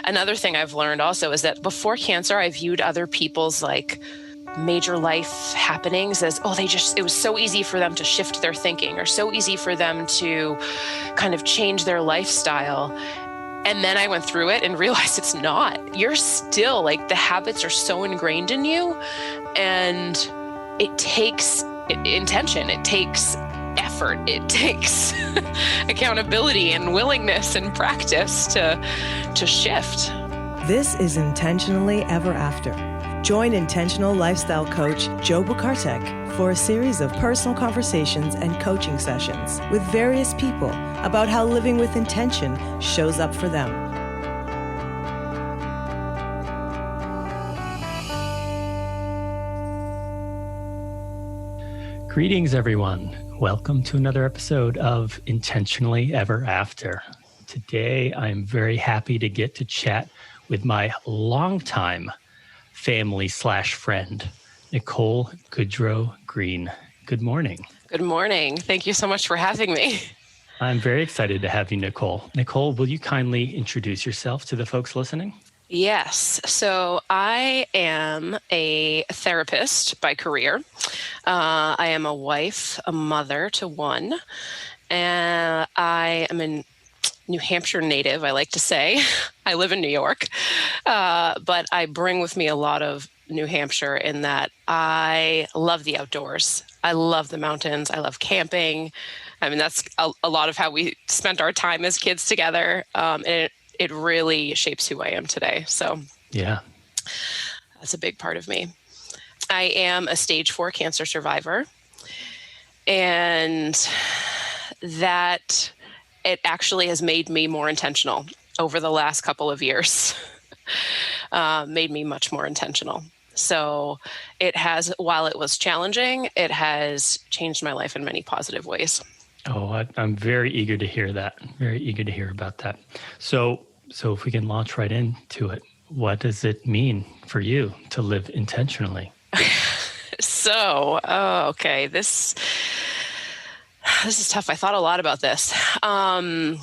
another thing I've learned also is that before cancer, I viewed other people's major life happenings as, it was so easy for them to shift their thinking or so easy for them to kind of change their lifestyle. And then I went through it and realized it's not. You're still the habits are so ingrained in you, and it takes intention. It takes effort. It takes accountability and willingness and practice to shift. This is Intentionally Ever After. Join intentional lifestyle coach Joe Bukartek for a series of personal conversations and coaching sessions with various people about how living with intention shows up for them. Greetings, everyone. Welcome to another episode of Intentionally Ever After. Today, I'm very happy to get to chat with my longtime family/friend, Nicole Goudreau-Green. Good morning. Good morning. Thank you so much for having me. I'm very excited to have you, Nicole. Nicole, will you kindly introduce yourself to the folks listening? Yes. So I am a therapist by career. I am a wife, a mother to one, and I am a New Hampshire native, I like to say. I live in New York, but I bring with me a lot of New Hampshire in that I love the outdoors. I love the mountains. I love camping. I mean, that's a lot of how we spent our time as kids together. And it really shapes who I am today. So yeah, that's a big part of me. I am a stage 4 cancer survivor, and that it actually has made me more intentional over the last couple of years, made me much more intentional. So it has, while it was challenging, it has changed my life in many positive ways. Oh, I'm very eager to hear that. Very eager to hear about that. So if we can launch right into it, what does it mean for you to live intentionally? Okay, this is tough. I thought a lot about this. I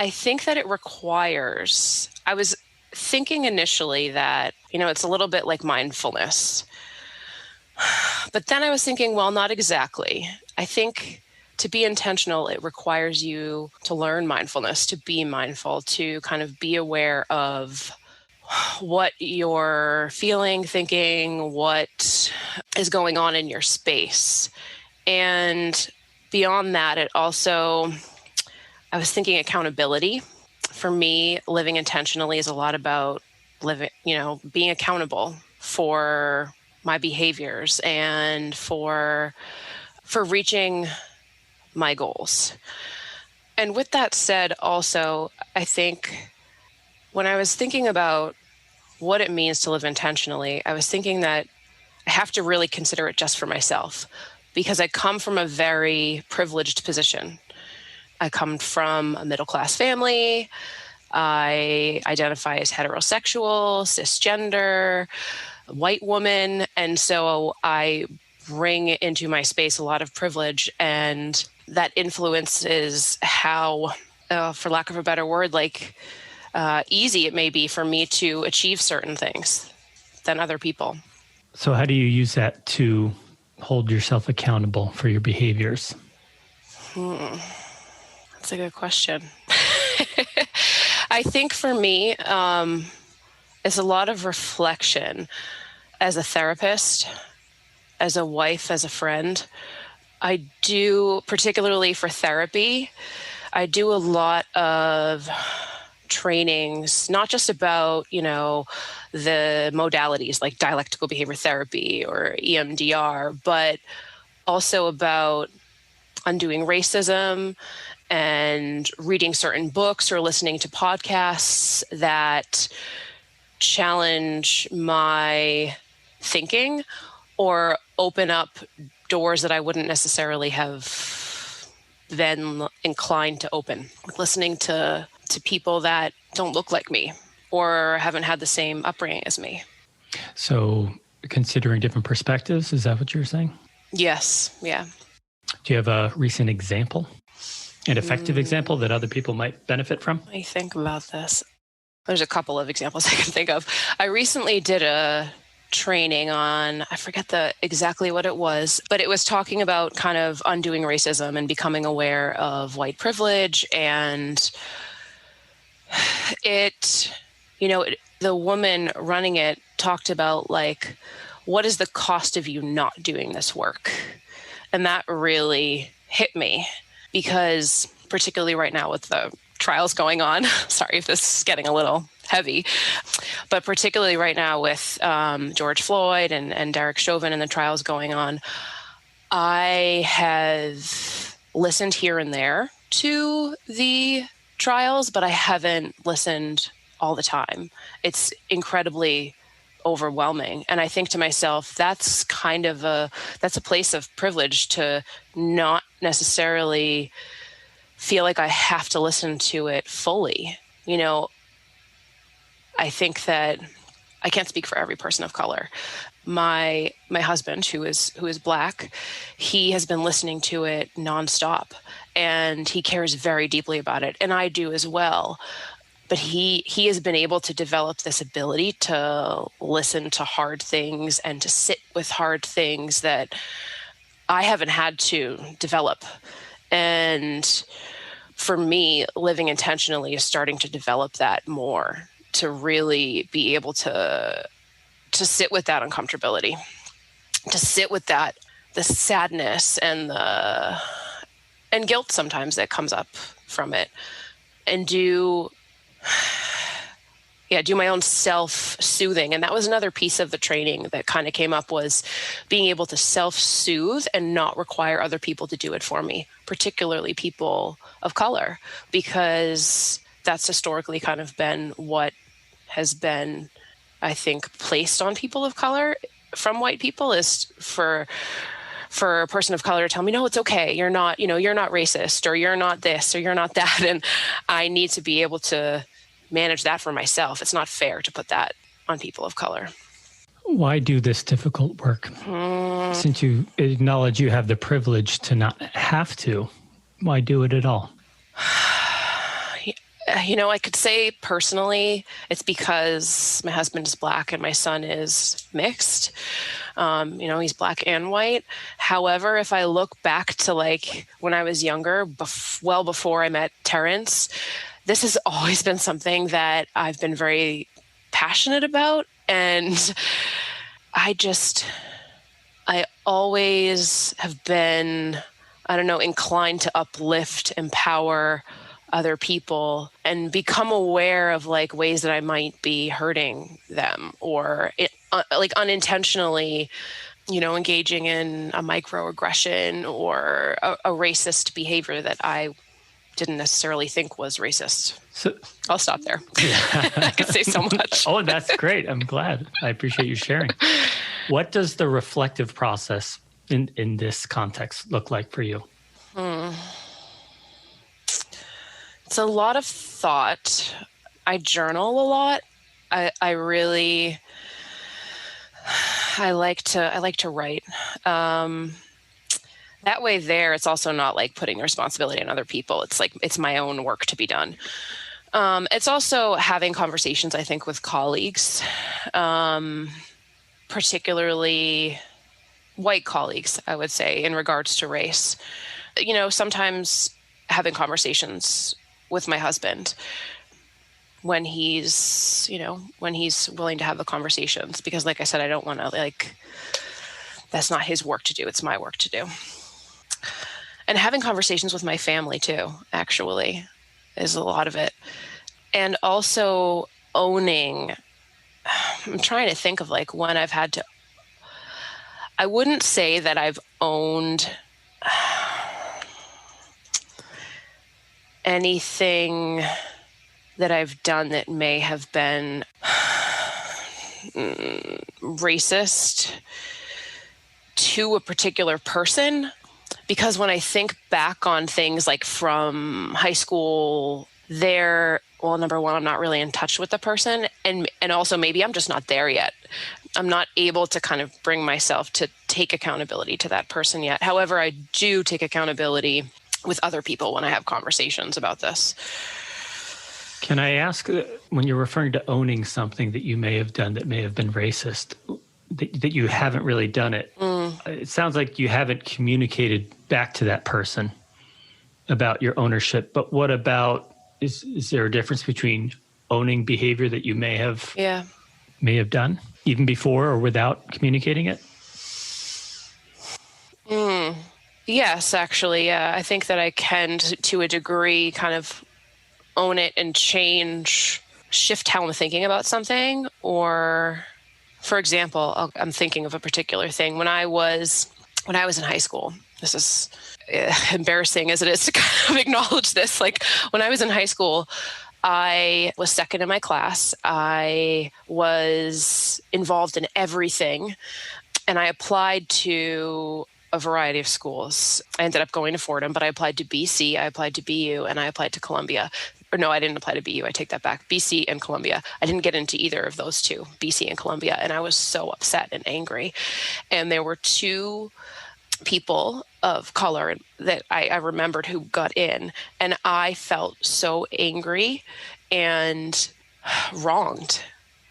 think that it requires, I was thinking initially that, it's a little bit like mindfulness. But then I was thinking, well, not exactly. I think to be intentional, it requires you to learn mindfulness, to be mindful, to kind of be aware of what you're feeling, thinking, what is going on in your space. And beyond that, I was thinking accountability. For me, living intentionally is a lot about being accountable for my behaviors and for reaching my goals. And with that said, also, I think when I was thinking about what it means to live intentionally, I was thinking that I have to really consider it just for myself, because I come from a very privileged position. I come from a middle-class family. I identify as heterosexual, cisgender, white woman. And so I bring into my space a lot of privilege, and that influences how, for lack of a better word, easy it may be for me to achieve certain things than other people. So how do you use that to hold yourself accountable for your behaviors? That's a good question. I think for me, it's a lot of reflection. As a therapist, as a wife, as a friend, I do, particularly for therapy, I do a lot of trainings, not just about, the modalities like dialectical behavior therapy or EMDR, but also about undoing racism and reading certain books or listening to podcasts that challenge my thinking or open up doors that I wouldn't necessarily have been inclined to open. Listening to people that don't look like me or haven't had the same upbringing as me. So considering different perspectives, is that what you're saying? Yes, yeah. Do you have a recent example, an effective example that other people might benefit from? Let me think about this. There's a couple of examples I can think of. I recently did a training on, I forget exactly what it was, but it was talking about kind of undoing racism and becoming aware of white privilege. And the woman running it talked about like, what is the cost of you not doing this work? And that really hit me because particularly right now with the trials going on, sorry if this is getting a little heavy, but particularly right now with George Floyd and Derek Chauvin and the trials going on, I have listened here and there to the trials, but I haven't listened all the time. It's incredibly overwhelming. And I think to myself, that's a place of privilege to not necessarily feel like I have to listen to it fully. I think that I can't speak for every person of color. My husband, who is Black, he has been listening to it nonstop, and he cares very deeply about it, and I do as well. But he has been able to develop this ability to listen to hard things and to sit with hard things that I haven't had to develop. And for me, living intentionally is starting to develop that more, to really be able to sit with that uncomfortability, to sit with that, the sadness and guilt sometimes that comes up from it, and do my own self-soothing. And that was another piece of the training that kind of came up, was being able to self-soothe and not require other people to do it for me, particularly people of color, because that's historically kind of been what has been, I think, placed on people of color from white people, is for a person of color to tell me, no, it's okay. You're not racist, or you're not this, or you're not that. And I need to be able to manage that for myself. It's not fair to put that on people of color. Why do this difficult work? Since you acknowledge you have the privilege to not have to, why do it at all? I could say personally, it's because my husband is Black and my son is mixed. He's Black and white. However, if I look back to like when I was younger, well before I met Terrence, this has always been something that I've been very passionate about. And I always have been, inclined to uplift, empower other people and become aware of like ways that I might be hurting them, or unintentionally, engaging in a microaggression or a racist behavior that I didn't necessarily think was racist. So I'll stop there. Yeah. I could say so much. Oh, that's great. I'm glad. I appreciate you sharing. What does the reflective process in this context look like for you? It's a lot of thought. I journal a lot. I like to write. That way it's also not like putting responsibility on other people. It's like, it's my own work to be done. It's also having conversations, I think, with colleagues, particularly white colleagues, I would say, in regards to race. Sometimes having conversations with my husband when he's willing to have the conversations, because like I said, I don't want to that's not his work to do. It's my work to do. And having conversations with my family too, actually, is a lot of it. And also owning, I'm trying to think of like when I've had to, I wouldn't say that I've owned anything that I've done that may have been racist to a particular person. Because when I think back on things like from high school, number one, I'm not really in touch with the person. And also maybe I'm just not there yet. I'm not able to kind of bring myself to take accountability to that person yet. However, I do take accountability with other people when I have conversations about this. Can I ask, when you're referring to owning something that you may have done that may have been racist, that you haven't really done it, it sounds like you haven't communicated back to that person about your ownership. But what about, is there a difference between owning behavior that you may have done even before or without communicating it? Yes, actually. Yeah. I think that I can, to a degree, kind of own it and shift how I'm thinking about something. Or, for example, I'm thinking of a particular thing. When I was in high school, this is embarrassing as it is to kind of acknowledge this. Like, when I was in high school, I was second in my class. I was involved in everything, and I applied to a variety of schools. I ended up going to Fordham, but I applied to BC, I applied to BU, and I applied to Columbia. Or no, I didn't apply to BU. I take that back. BC and Columbia. I didn't get into either of those two, BC and Columbia, and I was so upset and angry. And there were two people of color that I remembered who got in, and I felt so angry and wronged.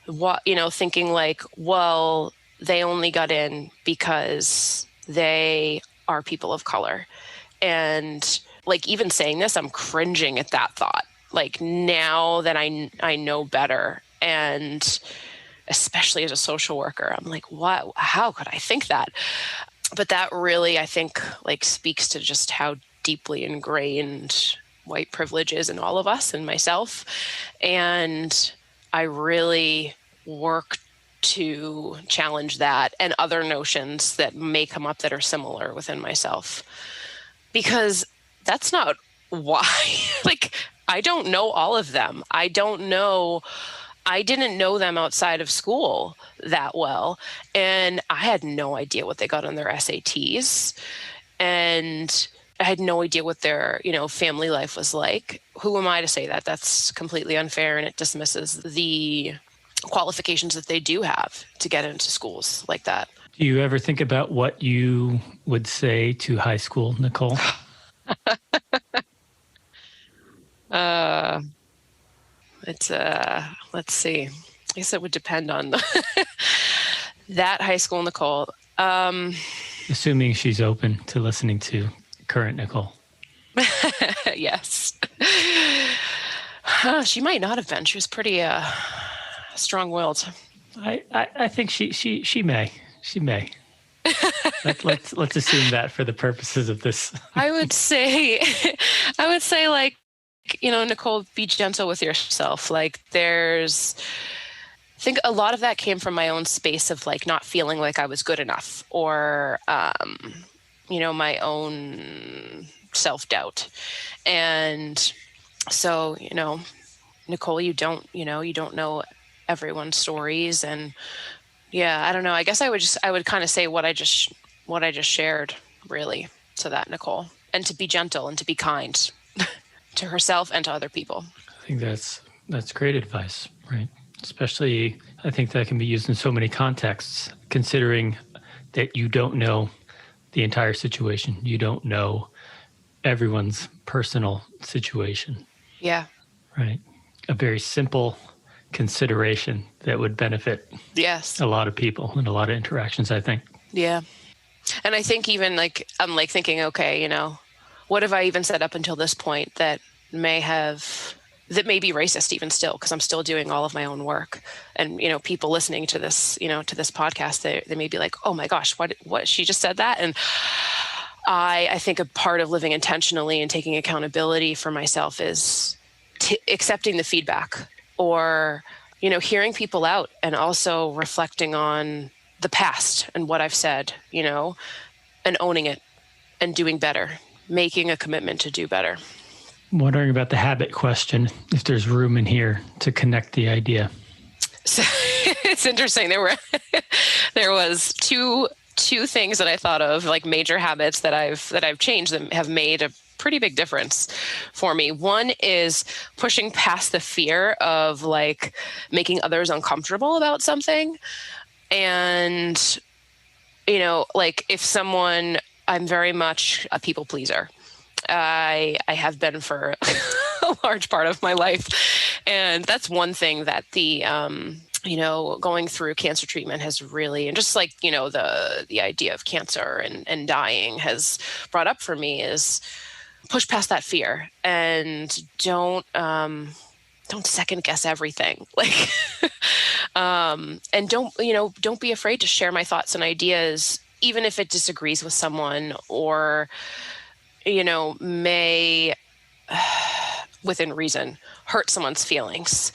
Thinking like, well, they only got in because they are people of color. And like, even saying this, I'm cringing at that thought. Like, now that I know better, and especially as a social worker, I'm like, what? How could I think that? But that really, I think, like, speaks to just how deeply ingrained white privilege is in all of us and myself. And I really work to challenge that and other notions that may come up that are similar within myself. Because that's not why, like, I don't know all of them. I didn't know them outside of school that well. And I had no idea what they got on their SATs. And I had no idea what their, family life was like. Who am I to say that? That's completely unfair, and it dismisses the qualifications that they do have to get into schools like that. Do you ever think about what you would say to high school, Nicole? Let's see. I guess it would depend on that high school Nicole. Assuming she's open to listening to current Nicole. Yes. She might not have been. She was pretty strong-willed. I think she may. She may. Let's assume that for the purposes of this. I would say like, Nicole, be gentle with yourself. Like, I think a lot of that came from my own space of like not feeling like I was good enough, or, my own self-doubt. And so, Nicole, you don't know everyone's stories. And yeah, I don't know. I guess I would kind of say what I just shared, really, to that Nicole, and to be gentle and to be kind to herself and to other people. I think that's great advice, right? Especially, I think that can be used in so many contexts, considering that you don't know the entire situation. You don't know everyone's personal situation. Yeah. Right. A very simple consideration that would benefit a lot of people and a lot of interactions, I think. Yeah. And I think even like, I'm like thinking, okay, what have I even said up until this point that may be racist even still, because I'm still doing all of my own work. And, people listening to this, to this podcast, they may be like, oh my gosh, what she just said that. And I think a part of living intentionally and taking accountability for myself is accepting the feedback, or, hearing people out, and also reflecting on the past and what I've said, and owning it and doing better, making a commitment to do better. I'm wondering about the habit question, if there's room in here to connect the idea. So, it's interesting. There was two things that I thought of, like major habits that I've changed that have made a pretty big difference for me. One is pushing past the fear of like making others uncomfortable about something. And, like I'm very much a people pleaser. I have been for a large part of my life. And that's one thing that going through cancer treatment has really, and just like, the idea of cancer and dying has brought up for me, is push past that fear and don't second guess everything. Like, and don't be afraid to share my thoughts and ideas, even if it disagrees with someone or, may, within reason, hurt someone's feelings.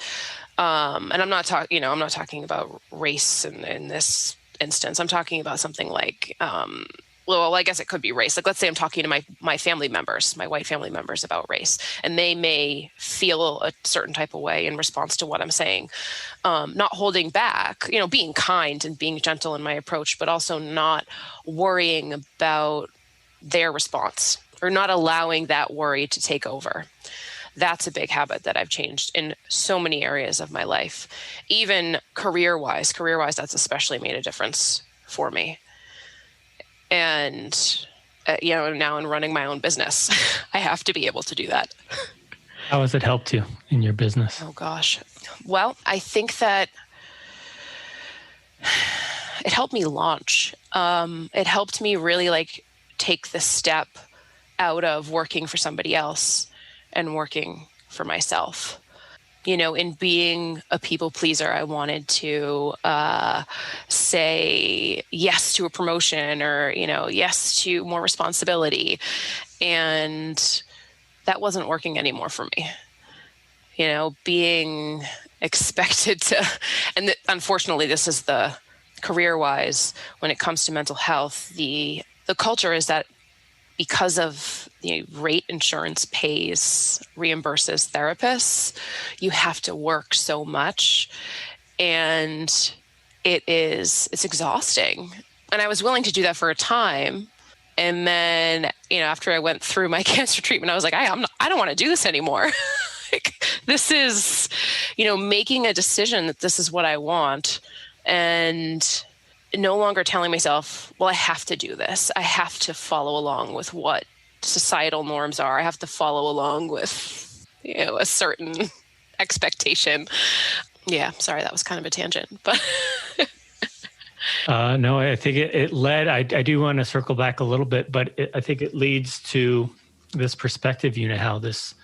And I'm not talking about race in this instance. I'm talking about something like, well, I guess it could be race. Like, let's say I'm talking to my family members, my white family members, about race, and they may feel a certain type of way in response to what I'm saying. Not holding back, being kind and being gentle in my approach, but also not worrying about their response or not allowing that worry to take over. That's a big habit that I've changed in so many areas of my life. Even career-wise, that's especially made a difference for me. And, now in running my own business, I have to be able to do that. How has it helped you in your business? Oh, gosh. Well, I think that it helped me launch. It helped me really take the step out of working for somebody else and working for myself. In being a people pleaser, I wanted to say yes to a promotion or, yes to more responsibility. And that wasn't working anymore for me. Being expected to, and unfortunately, this is the career-wise, when it comes to mental health, the culture is that because of the rate insurance reimburses therapists, you have to work so much, and it's exhausting. And I was willing to do that for a time. And then, after I went through my cancer treatment, I was like, I don't want to do this anymore. This is, making a decision that this is what I want, and no longer telling myself, well, I have to do this. I have to follow along with what societal norms are. I have to follow along with, a certain expectation. Yeah, sorry, that was kind of a tangent, but. No, I think it led, I do want to circle back a little bit, but I think it leads to this perspective, how this,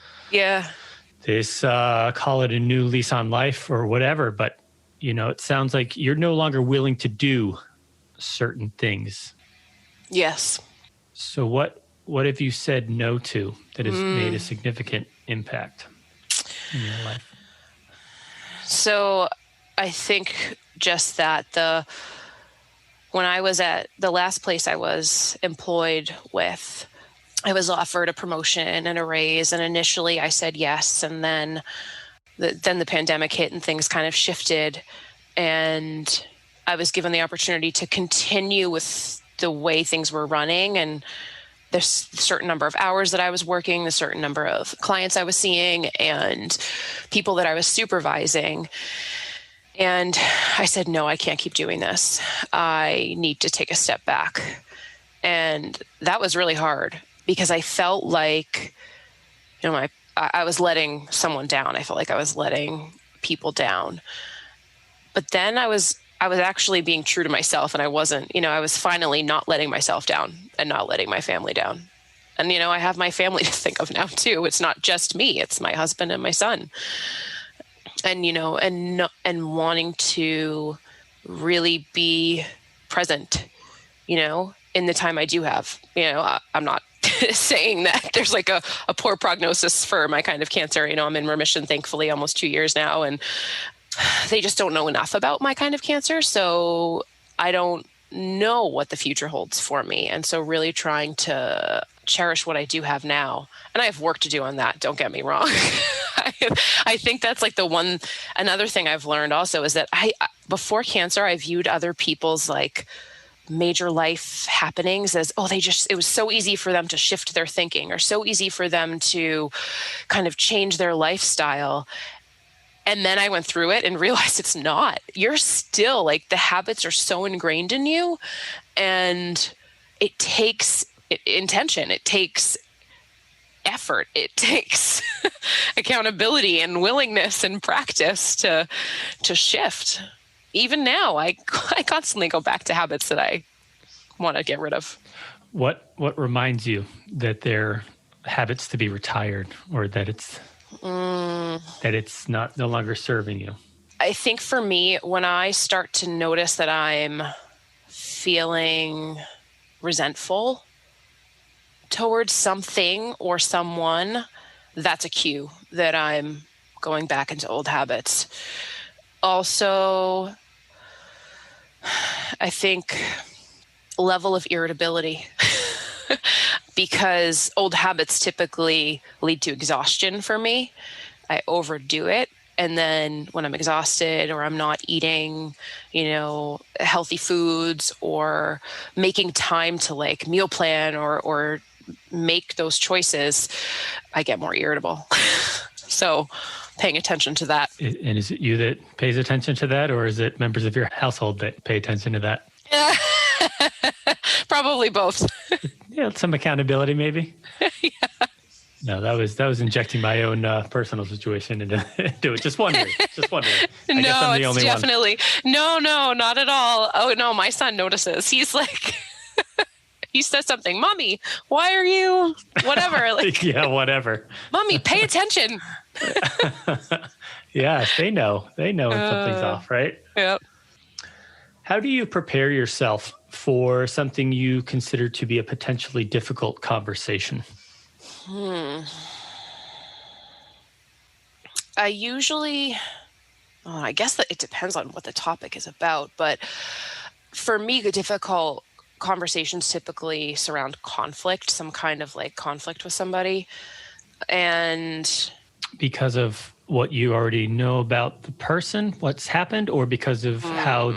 call it a new lease on life or whatever, but it sounds like you're no longer willing to do certain things. Yes. So what have you said no to that has made a significant impact in your life? So I think just that when I was at the last place I was employed with, I was offered a promotion and a raise, and initially I said yes, and then the pandemic hit and things kind of shifted, and I was given the opportunity to continue with the way things were running, and there's a certain number of hours that I was working, a certain number of clients I was seeing, and people that I was supervising. And I said, no, I can't keep doing this. I need to take a step back. And that was really hard because I felt like, I was letting someone down. I felt like I was letting people down. But then I was actually being true to myself, and I wasn't, I was finally not letting myself down and not letting my family down. And, I have my family to think of now too. It's not just me, it's my husband and my son. And, and wanting to really be present, in the time I do have. I'm not saying that there's like a poor prognosis for my kind of cancer. I'm in remission, thankfully, almost 2 years now. And they just don't know enough about my kind of cancer. So I don't know what the future holds for me. And so really trying to cherish what I do have now. And I have work to do on that. Don't get me wrong. I think that's like another thing I've learned also is that before cancer, I viewed other people's like major life happenings as, it was so easy for them to shift their thinking or so easy for them to kind of change their lifestyle. And then I went through it and realized it's not. You're still like, the habits are so ingrained in you, and it takes intention. It takes effort it takes, accountability and willingness and practice to shift. Even now, I constantly go back to habits that I want to get rid of. What reminds you that they're habits to be retired, or that it's no longer serving you? I think for me, when I start to notice that I'm feeling resentful towards something or someone, that's a cue that I'm going back into old habits. Also, I think level of irritability, because old habits typically lead to exhaustion for me. I overdo it. And then when I'm exhausted or I'm not eating, healthy foods or making time to like meal plan or make those choices, I get more irritable. So paying attention to that. And is it you that pays attention to that, or is it members of your household that pay attention to that? Probably both. Yeah, some accountability maybe. Yeah. No, that was injecting my own personal situation into it. Just wondering. I guess I'm the only definitely one. No, not at all. Oh no, my son notices. He's like, he says something, "Mommy, why are you whatever?" Like, yeah, whatever. Mommy, pay attention. Yes, they know when something's off, right? Yep. How do you prepare yourself for something you consider to be a potentially difficult conversation? I usually, I guess that it depends on what the topic is about, but for me, the difficult conversations typically surround conflict, some kind of like conflict with somebody. And because of what you already know about the person, what's happened, or because of how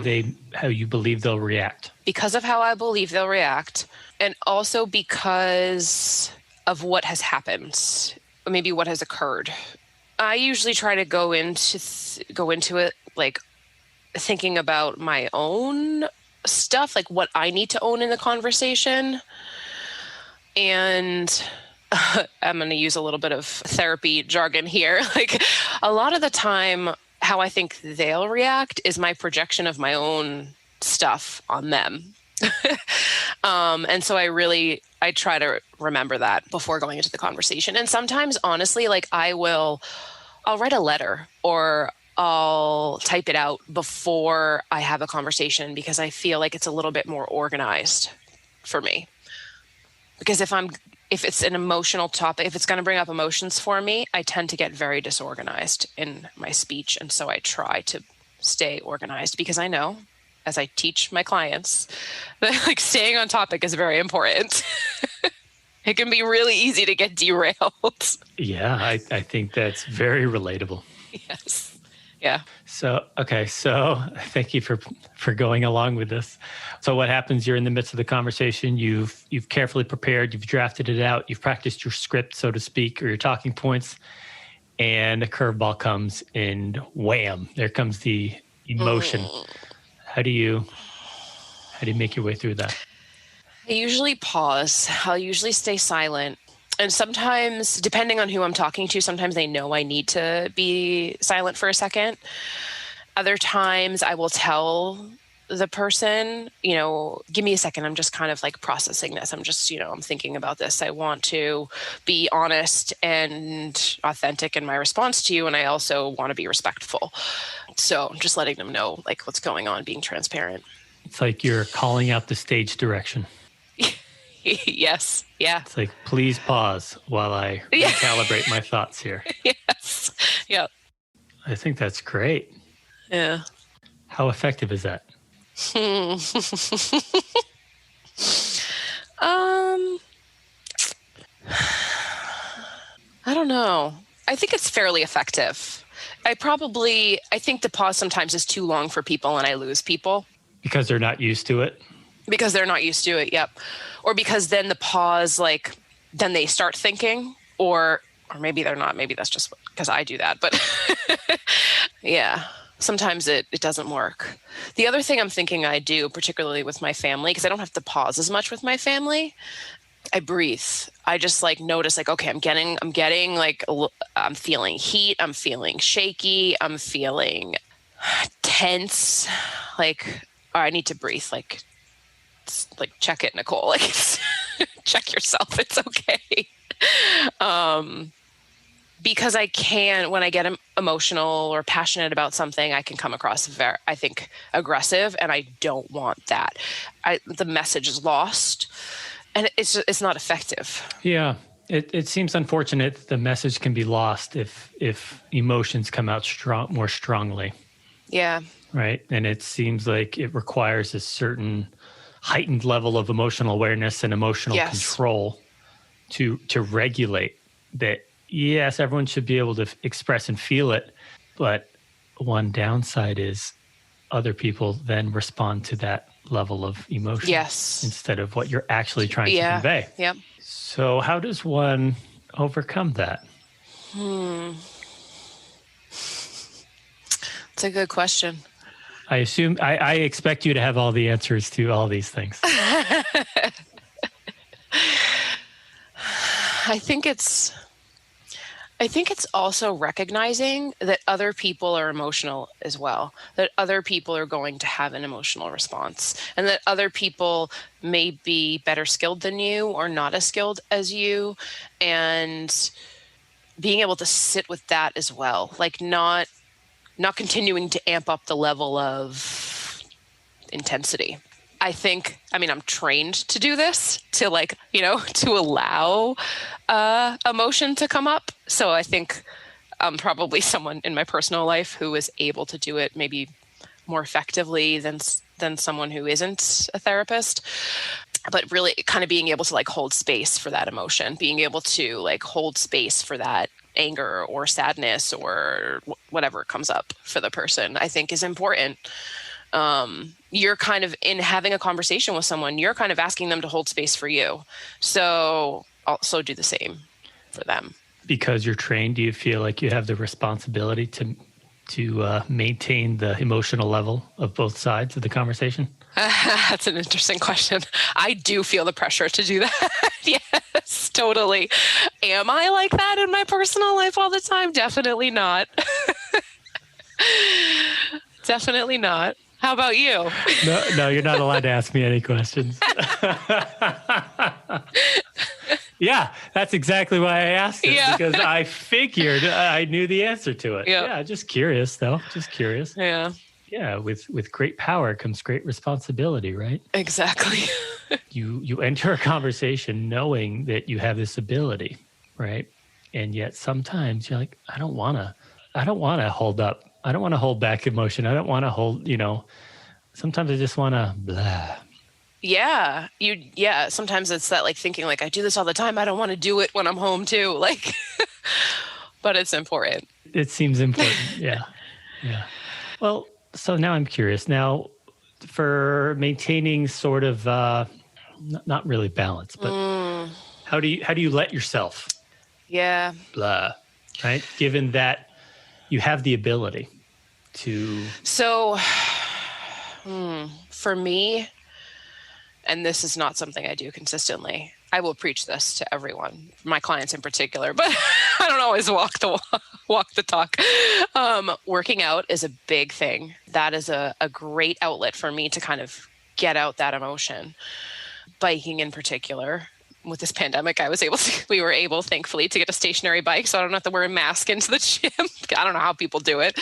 you believe they'll react? Because of how I believe they'll react, and also because of what has happened, maybe what has occurred. I usually try to go into it like thinking about my own stuff, like what I need to own in the conversation. And I'm going to use a little bit of therapy jargon here. Like a lot of the time, how I think they'll react is my projection of my own stuff on them. And so I try to remember that before going into the conversation. And sometimes, honestly, like I'll write a letter or I'll type it out before I have a conversation, because I feel like it's a little bit more organized for me. Because if it's an emotional topic, if it's going to bring up emotions for me, I tend to get very disorganized in my speech. And so I try to stay organized, because I know, as I teach my clients, that like staying on topic is very important. It can be really easy to get derailed. Yeah, I think that's very relatable. Yes. Yeah. So thank you for going along with this. So what happens, you're in the midst of the conversation, you've carefully prepared, you've drafted it out, you've practiced your script, so to speak, or your talking points, and a curveball comes and wham, there comes the emotion. How do you make your way through that? I usually pause. I'll usually stay silent. And sometimes, depending on who I'm talking to, sometimes they know I need to be silent for a second. Other times I will tell the person, give me a second. I'm just kind of like processing this. I'm just, I'm thinking about this. I want to be honest and authentic in my response to you. And I also want to be respectful. So I'm just letting them know like what's going on, being transparent. It's like you're calling out the stage direction. Yes. Yeah. It's like, please pause while I recalibrate my thoughts here. Yes. Yeah. I think that's great. Yeah. How effective is that? I don't know. I think it's fairly effective. I think the pause sometimes is too long for people and I lose people. Because they're not used to it? Because they're not used to it, yep. Or because then the pause, like, then they start thinking, or maybe they're not. Maybe that's just because I do that. But yeah, sometimes it doesn't work. The other thing I'm thinking I do, particularly with my family, because I don't have to pause as much with my family, I breathe. I just like notice like, okay, I'm getting like, I'm feeling heat. I'm feeling shaky. I'm feeling tense. Like, or I need to breathe. Like check it, Nicole. Like, check yourself. It's okay. Because I can, when I get emotional or passionate about something, I can come across very, I think, aggressive, and I don't want that. The message is lost, and it's not effective. Yeah. It seems unfortunate the message can be lost if emotions come out more strongly. Yeah. Right. And it seems like it requires a certain heightened level of emotional awareness and emotional control to regulate that. Yes, everyone should be able to express and feel it, but one downside is other people then respond to that level of emotion instead of what you're actually trying to convey. Yep. So how does one overcome that? It's a good question. I assume I expect you to have all the answers to all these things. I think it's also recognizing that other people are emotional as well, that other people are going to have an emotional response, and that other people may be better skilled than you or not as skilled as you, and being able to sit with that as well, like not continuing to amp up the level of intensity. I'm trained to do this, to to allow emotion to come up. So I think I'm probably someone in my personal life who is able to do it maybe more effectively than someone who isn't a therapist. But really kind of being able to like hold space for that emotion, being able to like hold space for that anger or sadness or whatever comes up for the person, I think is important. You're kind of in having a conversation with someone, you're kind of asking them to hold space for you. So also do the same for them. Because you're trained, do you feel like you have the responsibility to maintain the emotional level of both sides of the conversation? That's an interesting question. I do feel the pressure to do that. Yes, totally. Am I like that in my personal life all the time? Definitely not. Definitely not. How about you? No, you're not allowed to ask me any questions. Yeah, that's exactly why I asked it, because I figured I knew the answer to it. Yeah, just curious, though. Just curious. Yeah. Yeah, with great power comes great responsibility, right? Exactly. You enter a conversation knowing that you have this ability, right? And yet sometimes you're like, I don't want to hold up. I don't want to hold back emotion. I don't want to hold, sometimes I just want to blah. Yeah. Sometimes it's that like thinking like I do this all the time. I don't want to do it when I'm home too. Like, but it's important. It seems important. Yeah. Yeah. Well, so now I'm curious now for maintaining sort of, not really balance, but how do you let yourself? Yeah. Blah. Right. Given that you have the ability to. So for me, and this is not something I do consistently, I will preach this to everyone, my clients in particular, but I don't always walk the talk. Working out is a big thing. That is a great outlet for me to kind of get out that emotion. Biking in particular. With this pandemic, we were able, thankfully, to get a stationary bike, so I don't have to wear a mask into the gym. I don't know how people do it.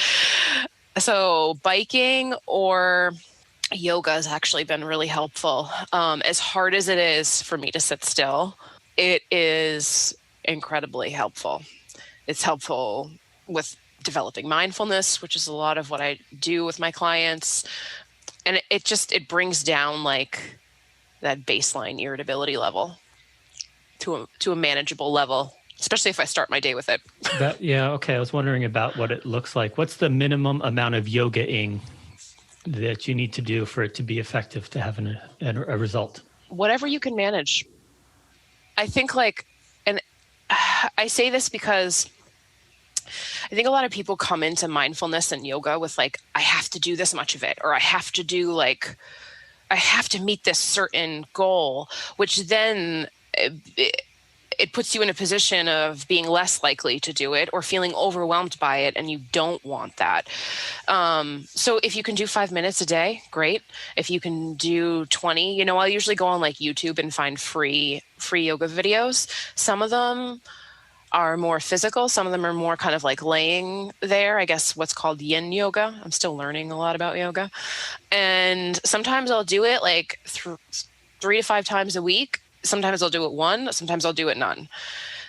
So biking or yoga has actually been really helpful. As hard as it is for me to sit still, it is incredibly helpful. It's helpful with developing mindfulness, which is a lot of what I do with my clients. And it brings down like that baseline irritability level to a manageable level, especially if I start my day with it. Okay. I was wondering about what it looks like. What's the minimum amount of yoga-ing that you need to do for it to be effective to have a result? Whatever you can manage. I think and I say this because I think a lot of people come into mindfulness and yoga with like, I have to do this much of it, or I have to meet this certain goal, which then it puts you in a position of being less likely to do it or feeling overwhelmed by it, and you don't want that. So if you can do 5 minutes a day, great. If you can do 20, I'll usually go on like YouTube and find free yoga videos. Some of them are more physical. Some of them are more kind of like laying there, I guess what's called yin yoga. I'm still learning a lot about yoga. And sometimes I'll do it like 3 to 5 times a week. Sometimes I'll do it one, sometimes I'll do it none.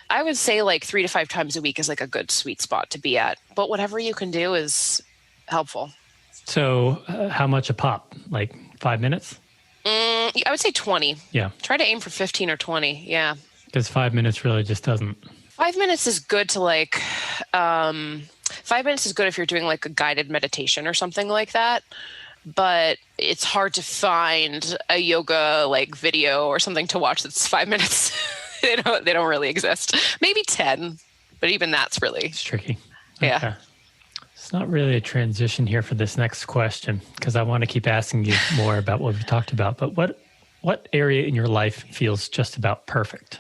I would say like 3 to 5 times a week is like a good sweet spot to be at. But whatever you can do is helpful. So how much a pop? Like 5 minutes? I would say 20. Yeah. Try to aim for 15 or 20. Yeah. Because 5 minutes really just doesn't. 5 minutes is good to like, 5 minutes is good if you're doing like a guided meditation or something like that. But it's hard to find a yoga like video or something to watch that's 5 minutes. They don't really exist. Maybe 10, but even that's really It's tricky. Yeah. Okay. It's not really a transition here for this next question because I want to keep asking you more about what we've talked about. But what area in your life feels just about perfect?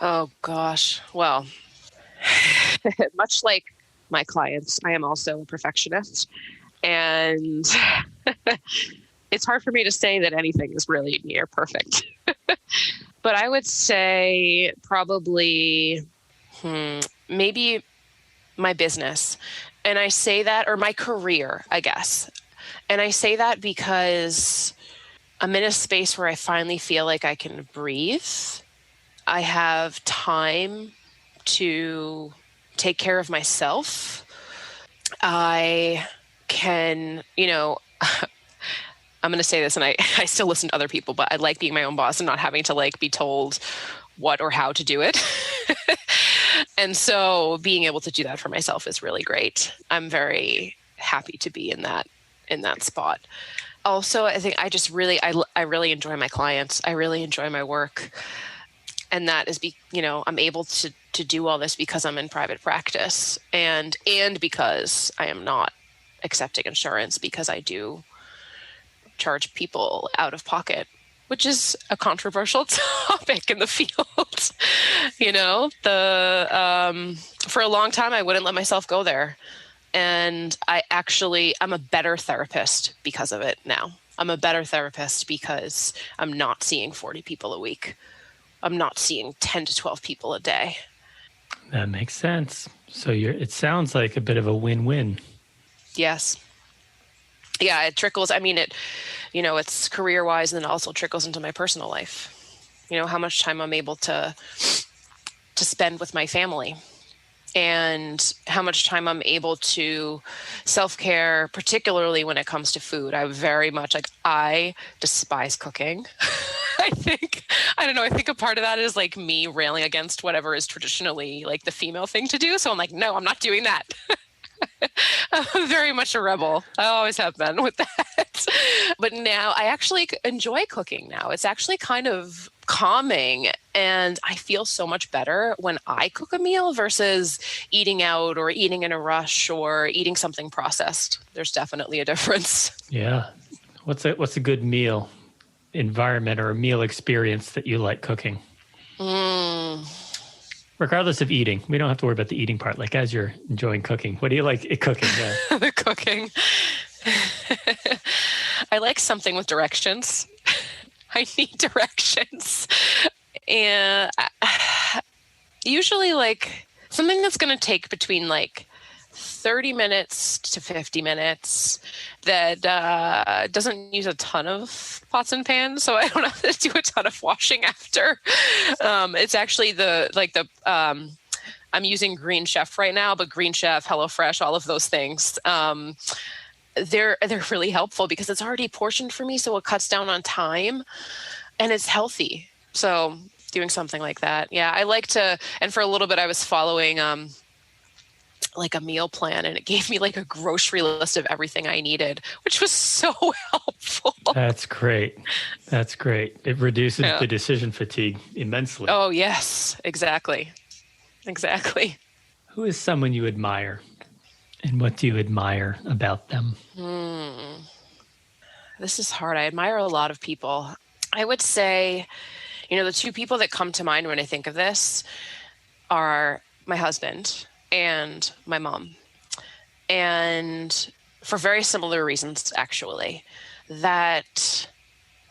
Oh gosh. Well, much like my clients, I am also a perfectionist. And it's hard for me to say that anything is really near perfect. But I would say probably maybe my business. And I say that, or my career, I guess. And I say that because I'm in a space where I finally feel like I can breathe. I have time to take care of myself. I can, I'm going to say this, and I still listen to other people, but I like being my own boss and not having to like be told what or how to do it. And so being able to do that for myself is really great. I'm very happy to be in that spot. Also, I think I really enjoy my clients. I really enjoy my work. And that is, I'm able to do all this because I'm in private practice and because I am not accepting insurance, because I do charge people out of pocket, which is a controversial topic in the field. For a long time, I wouldn't let myself go there. And I'm a better therapist because of it now. I'm a better therapist because I'm not seeing 40 people a week. I'm not seeing 10 to 12 people a day. That makes sense. So it sounds like a bit of a win-win. Yes. Yeah, it trickles. I mean, it's career-wise, and then also trickles into my personal life. How much time I'm able to spend with my family, and how much time I'm able to self-care, particularly when it comes to food. I despise cooking. I think a part of that is like me railing against whatever is traditionally like the female thing to do. So I'm like, no, I'm not doing that. I'm very much a rebel. I always have been with that. But now I actually enjoy cooking now. It's actually kind of calming, and I feel so much better when I cook a meal versus eating out or eating in a rush or eating something processed. There's definitely a difference. Yeah. What's a good meal environment or a meal experience that you like cooking? Regardless of eating. We don't have to worry about the eating part. Like as you're enjoying cooking, what do you like cooking? Yeah. The cooking. I like something with directions. I need directions. And usually like something that's going to take between like 30 minutes to 50 minutes that doesn't use a ton of pots and pans, so I don't have to do a ton of washing after. It's actually I'm using Green Chef right now, but Green Chef, HelloFresh, all of those things, they're really helpful because it's already portioned for me, so it cuts down on time and it's healthy. So doing something like that. Yeah, I like to, and for a little bit I was following like a meal plan, and it gave me like a grocery list of everything I needed, which was so helpful. That's great. That's great. It reduces the decision fatigue immensely. Oh, yes, exactly. Exactly. Who is someone you admire, and what do you admire about them? This is hard. I admire a lot of people. I would say, The two people that come to mind when I think of this are my husband and my mom. And for very similar reasons, actually, that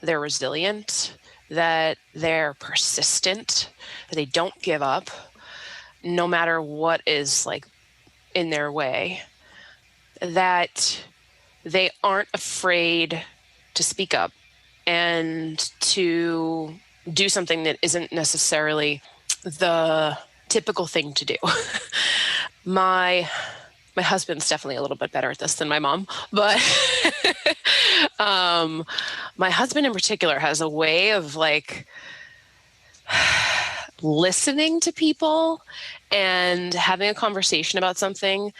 they're resilient, that they're persistent, that they don't give up no matter what is like in their way, that they aren't afraid to speak up and to do something that isn't necessarily the typical thing to do. My husband's definitely a little bit better at this than my mom, but my husband in particular has a way of like listening to people and having a conversation about something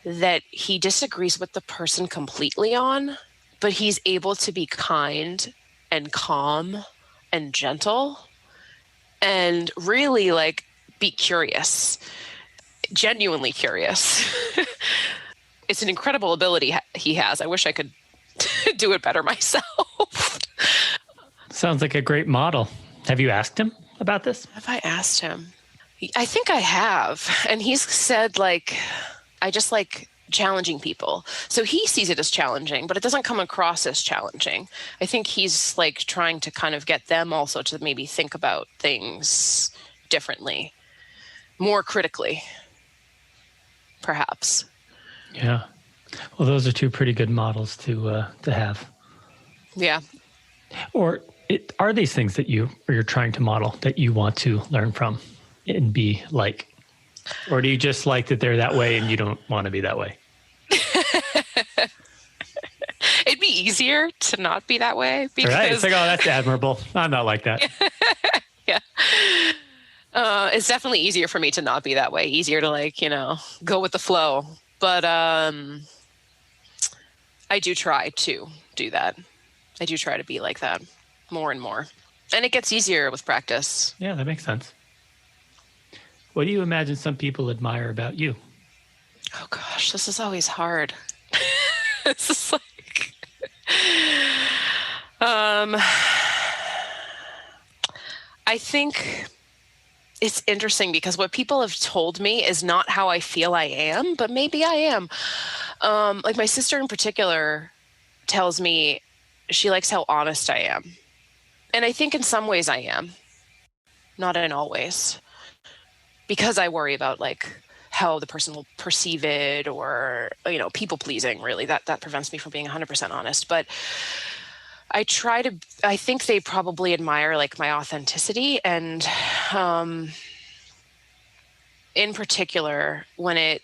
that he disagrees with the person completely on, but he's able to be kind and calm and gentle and really like be curious, genuinely curious. It's an incredible ability he has. I wish I could do it better myself. Sounds like a great model. Have you asked him about this? Have I asked him? I think I have. And he's said like, I just like challenging people. So he sees it as challenging, but it doesn't come across as challenging. I think he's like trying to kind of get them also to maybe think about things differently, more critically, perhaps. Yeah. Well, those are two pretty good models to have. Yeah. Or are these things that you're trying to model that you want to learn from and be like? Or do you just like that they're that way and you don't want to be that way? It'd be easier to not be that way because right. It's like, oh, that's admirable. I'm not like that. Yeah. It's definitely easier for me to not be that way. Easier to like, go with the flow. But I do try to do that. I do try to be like that more and more. And it gets easier with practice. Yeah, that makes sense. What do you imagine some people admire about you? Oh gosh, this is always hard. It's just like, I think it's interesting because what people have told me is not how I feel I am, but maybe I am. Like my sister in particular tells me she likes how honest I am. And I think in some ways I am, not in all ways, because I worry about like how the person will perceive it or, people pleasing really, that prevents me from being 100% honest. But I think they probably admire like my authenticity. And in particular, when it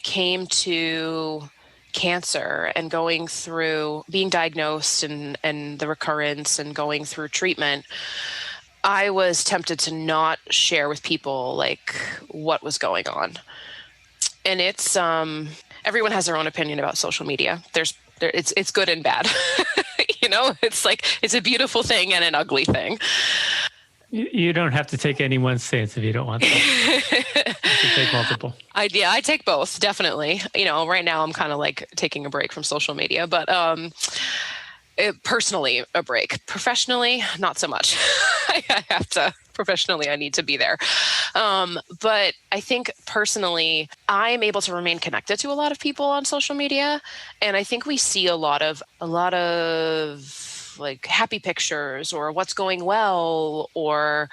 came to cancer and going through being diagnosed and the recurrence and going through treatment, I was tempted to not share with people like what was going on. And it's everyone has their own opinion about social media. It's good and bad. It's like it's a beautiful thing and an ugly thing. You don't have to take any one stance if you don't want to. You can take multiple. I take both, definitely. Right now I'm kind of like taking a break from social media, but personally, a break. Professionally, not so much. Professionally, I need to be there. But I think personally, I'm able to remain connected to a lot of people on social media. And I think we see a lot of like happy pictures or what's going well or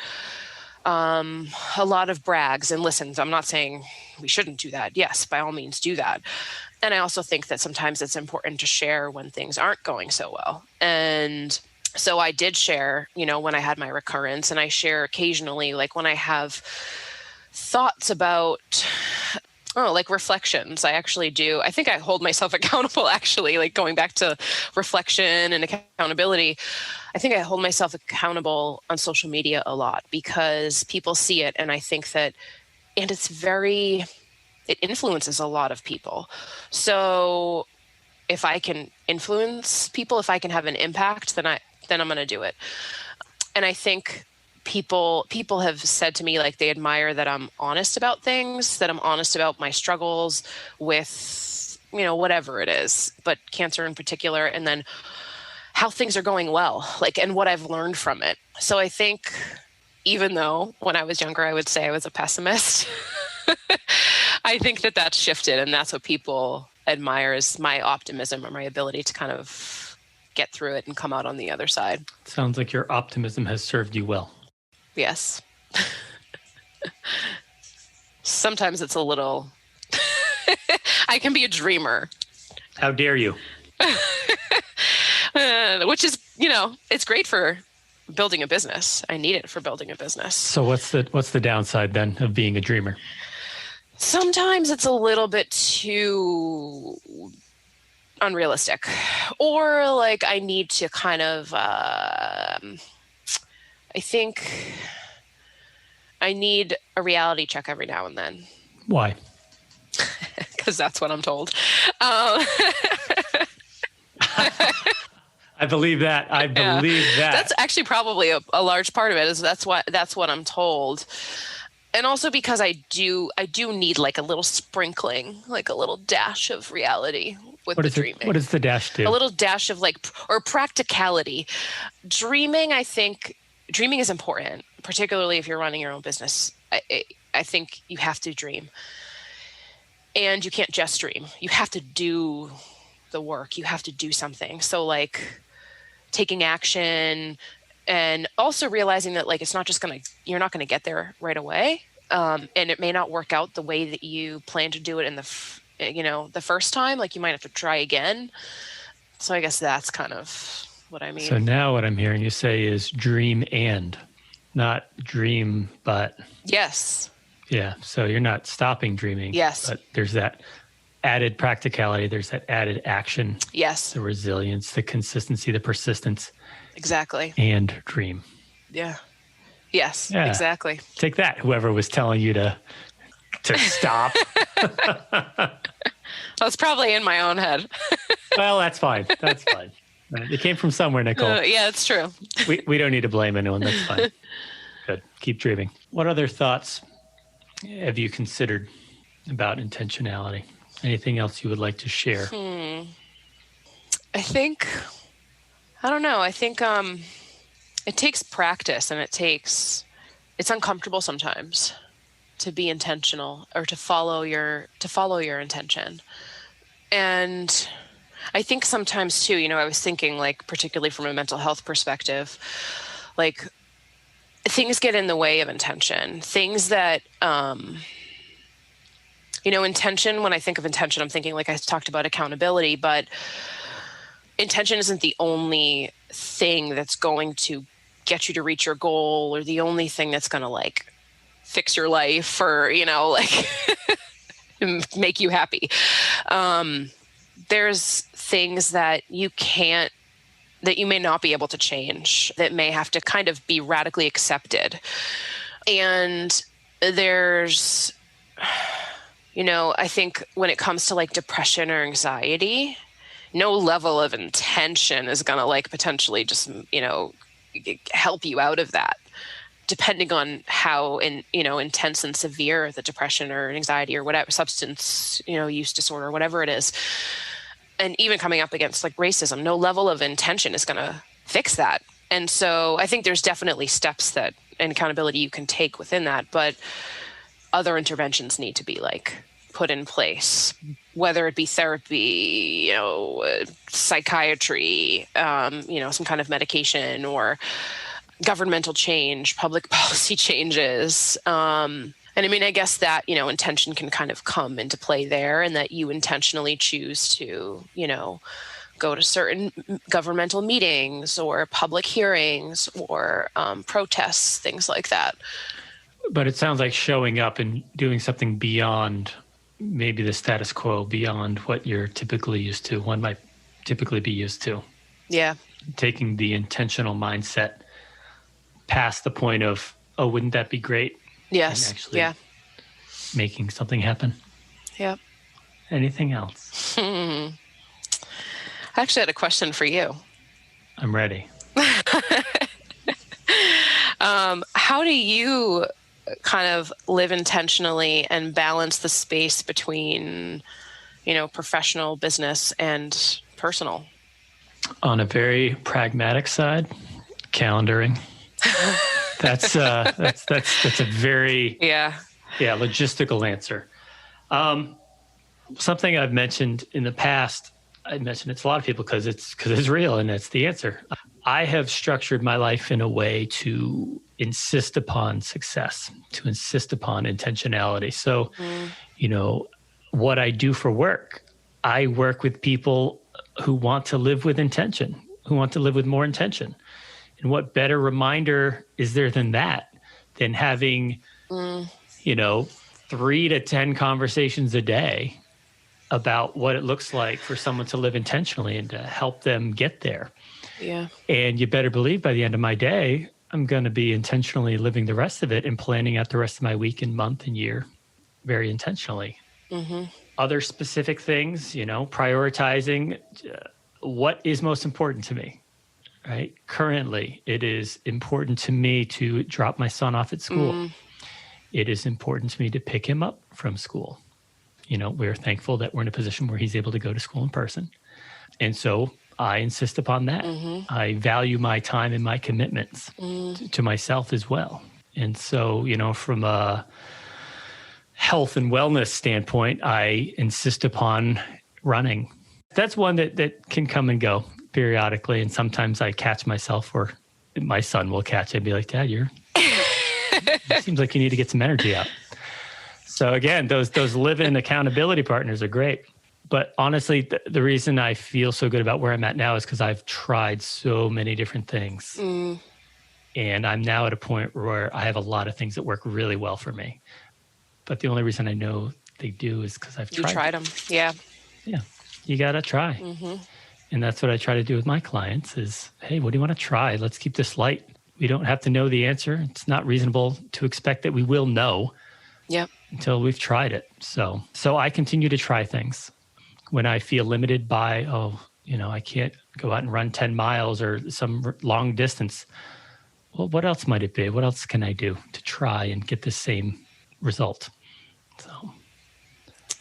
a lot of brags and listens. I'm not saying we shouldn't do that. Yes, by all means do that. And I also think that sometimes it's important to share when things aren't going so well. And so I did share, when I had my recurrence, and I share occasionally, like when I have thoughts about, like reflections. I actually do. I think I hold myself accountable, actually, like going back to reflection and accountability. I think I hold myself accountable on social media a lot because people see it. And I think that, and it influences a lot of people. So if I can influence people, if I can have an impact, then I'm going to do it. And I think people have said to me, like, they admire that I'm honest about things, that I'm honest about my struggles with, whatever it is, but cancer in particular. And then how things are going well, like, and what I've learned from it. So I think even though when I was younger, I would say I was a pessimist, I think that that's shifted, and that's what people admire is my optimism or my ability to kind of get through it and come out on the other side. Sounds like your optimism has served you well. Yes. Sometimes it's a little, I can be a dreamer. How dare you? Which is, it's great for building a business. I need it for building a business. So what's the downside then of being a dreamer? Sometimes it's a little bit too unrealistic, or like I need to kind of, I think I need a reality check every now and then. Why? Because that's what I'm told. I believe that. That's actually probably a large part of it. Is that's what I'm told, and also because I do need like a little sprinkling, like a little dash of reality with the dreaming. What does the dash do? A little dash of or practicality. Dreaming, I think, is important, particularly if you're running your own business. I think you have to dream, and you can't just dream. You have to do the work. You have to do something. So like taking action, and also realizing that like it's not just you're not gonna get there right away, and it may not work out the way that you plan to do it in the first time. Like you might have to try again. So I guess that's kind of what I mean. So now what I'm hearing you say is dream and, not dream but. Yes. Yeah. So you're not stopping dreaming. Yes. But there's that added practicality. There's that added action. Yes. The resilience, the consistency, the persistence. Exactly. And dream. Yeah. Yes. Yeah. Exactly. Take that, whoever was telling you to stop. That's probably in my own head. Well, that's fine. That's fine. It came from somewhere, Nicole. Yeah, it's true. We don't need to blame anyone. That's fine. Good. Keep dreaming. What other thoughts have you considered about intentionality? Anything else you would like to share? I don't know. I think it takes practice, and it's uncomfortable sometimes to be intentional or to follow your intention. And I think sometimes too, I was thinking like, particularly from a mental health perspective, like things get in the way of intention, things that, intention, when I think of intention, I'm thinking, like I talked about accountability, but intention isn't the only thing that's going to get you to reach your goal, or the only thing that's going to like fix your life, or, make you happy. There's things that you may not be able to change, that may have to kind of be radically accepted. And there's, I think when it comes to like depression or anxiety, no level of intention is going to like potentially just, help you out of that, depending on how intense and severe the depression or anxiety or whatever substance, use disorder, whatever it is. And even coming up against like racism, no level of intention is going to fix that. And so I think there's definitely steps and accountability you can take within that, but other interventions need to be like put in place, whether it be therapy, psychiatry, some kind of medication, or governmental change, public policy changes. And I mean, I guess that, intention can kind of come into play there, and that you intentionally choose to, go to certain governmental meetings or public hearings or protests, things like that. But it sounds like showing up and doing something beyond maybe the status quo, beyond what you're typically used to, one might typically be used to. Yeah. Taking the intentional mindset past the point of, oh, wouldn't that be great? Yes. And actually making something happen. Yep. Anything else? I actually had a question for you. I'm ready. How do you kind of live intentionally and balance the space between, professional, business, and personal? On a very pragmatic side, calendaring. That's a very logistical answer. Something I've mentioned in the past, I mentioned it to a lot of people because it's real and that's the answer. I have structured my life in a way to insist upon success, to insist upon intentionality. So, what I do for work, I work with people who want to live with intention, who want to live with more intention. And what better reminder is there than that, than having, 3 to 10 conversations a day about what it looks like for someone to live intentionally and to help them get there. Yeah. And you better believe by the end of my day, I'm going to be intentionally living the rest of it and planning out the rest of my week and month and year very intentionally. Mm-hmm. Other specific things, prioritizing what is most important to me, right? Currently, it is important to me to drop my son off at school. It is important to me to pick him up from school. We're thankful that we're in a position where he's able to go to school in person. And so I insist upon that. Mm-hmm. I value my time and my commitments to myself as well. And so, from a health and wellness standpoint, I insist upon running. That's one that can come and go periodically. And sometimes I catch myself, or my son will catch it and be like, Dad, it seems like you need to get some energy out. So again, those live-in accountability partners are great. But honestly, the reason I feel so good about where I'm at now is because I've tried so many different things. And I'm now at a point where I have a lot of things that work really well for me. But the only reason I know they do is because I've tried. You tried them. Yeah. Yeah. You got to try. Mm-hmm. And that's what I try to do with my clients is, hey, what do you want to try? Let's keep this light. We don't have to know the answer. It's not reasonable to expect that we will know. Yep. Until we've tried it. So I continue to try things. When I feel limited by, I can't go out and run 10 miles or some long distance. Well, what else might it be? What else can I do to try and get the same result? So,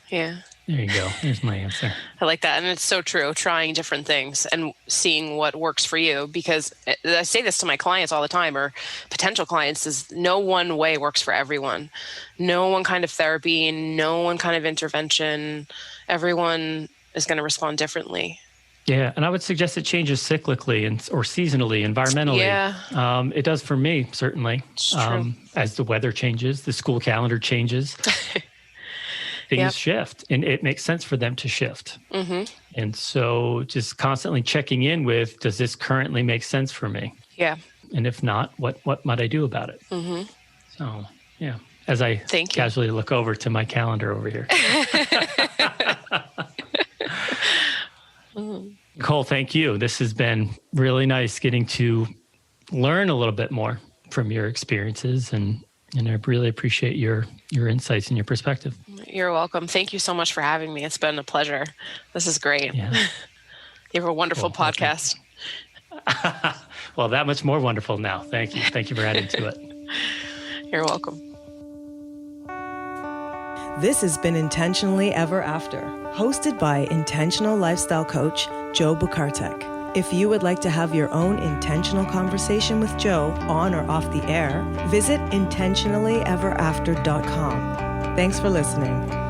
yeah. There you go. There's my answer. I like that. And it's so true, trying different things and seeing what works for you. Because I say this to my clients all the time, or potential clients, is no one way works for everyone. No one kind of therapy, no one kind of intervention. Everyone is going to respond differently. Yeah. And I would suggest it changes cyclically or seasonally, environmentally. Yeah. It does for me, certainly. It's true. As the weather changes, the school calendar changes. Things shift, and it makes sense for them to shift. Mm-hmm. And so just constantly checking in with, does this currently make sense for me? Yeah. And if not, what might I do about it? Mm-hmm. So, yeah, as I casually look over to my calendar over here. Nicole, thank you. This has been really nice getting to learn a little bit more from your experiences, and I really appreciate your insights and your perspective. You're welcome. Thank you so much for having me. It's been a pleasure. This is great. Yeah. You have a wonderful podcast. Well, that much more wonderful now. Thank you. Thank you for adding to it. You're welcome. This has been Intentionally Ever After, hosted by intentional lifestyle coach Joe Bukartek. If you would like to have your own intentional conversation with Joe on or off the air, visit intentionallyeverafter.com. Thanks for listening.